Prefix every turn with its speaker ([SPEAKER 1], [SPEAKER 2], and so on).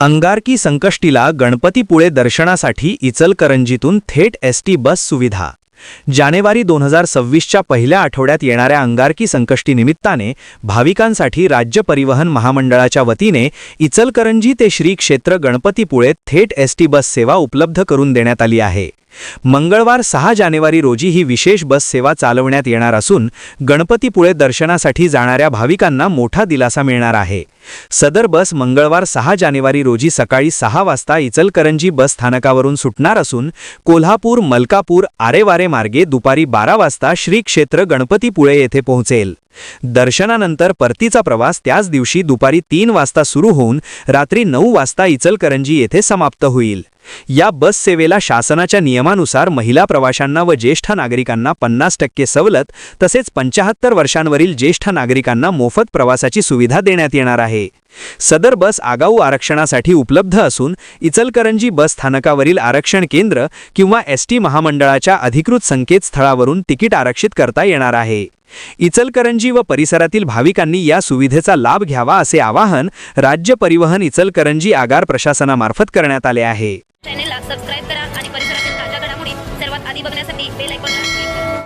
[SPEAKER 1] अंगारकी संकष्टीला गणपतीपुळे दर्शनासाठी इचलकरंजीतून थेट ST bus सुविधा। जानेवारी 2026च्या पहिल्या आठवड्यात येणाऱ्या अंगारकी संकष्टी निमित्ताने भाविकांसाठी राज्य परिवहन महामंडळाच्या वतीने इचलकरंजी ते श्री क्षेत्र गणपतीपुळे थेट एसटी बस सेवा उपलब्ध करून देण्यात आली आहे। मंगळवार 6 जानेवारी रोजी ही विशेष बस सेवा चालवण्यात येणार असून गणपतीपुळे दर्शनासाठी जाणाऱ्या भाविकांना मोठा दिलासा मिळणार आहे। सदर बस मंगळवार 6 जानेवारी रोजी सकाळी 6 वाजता इचलकरंजी बस स्थानकावरून सुटणार असून कोल्हापूर मलकापूर आरेवारे मार्गे दुपारी 12 वाजता श्री क्षेत्र गणपतीपुळे येथे पोहोचेल। दर्शनानंतर परतीचा प्रवास त्याच दिवशी दुपारी 3 वाजता सुरू होऊन रात्री 9 वाजता इचलकरंजी येथे समाप्त होईल। या बस सेवेला शासनाच्या नियमानुसार महिला प्रवाशांना व ज्येष्ठ नागरिकांना 50% सवलत तसेच 75 वर्षांवरील ज्येष्ठ नागरिकांना मोफत प्रवासाची सुविधा देण्यात येणार आहे। सदर बस आगाऊ आरक्षणासाठी उपलब्ध असून इचलकरंजी बस स्थानकावरील आरक्षण केंद्र किंवा एसटी महामंडळाच्या अधिकृत संकेतस्थळावरून तिकीट आरक्षित करता येणार आहे। इचलकरंजी व परिसरातील भाविकांनी या सुविधेचा लाभ घ्यावा असे आवाहन राज्य परिवहन इचलकरंजी आगार प्रशासनामार्फत करण्यात आले आहे।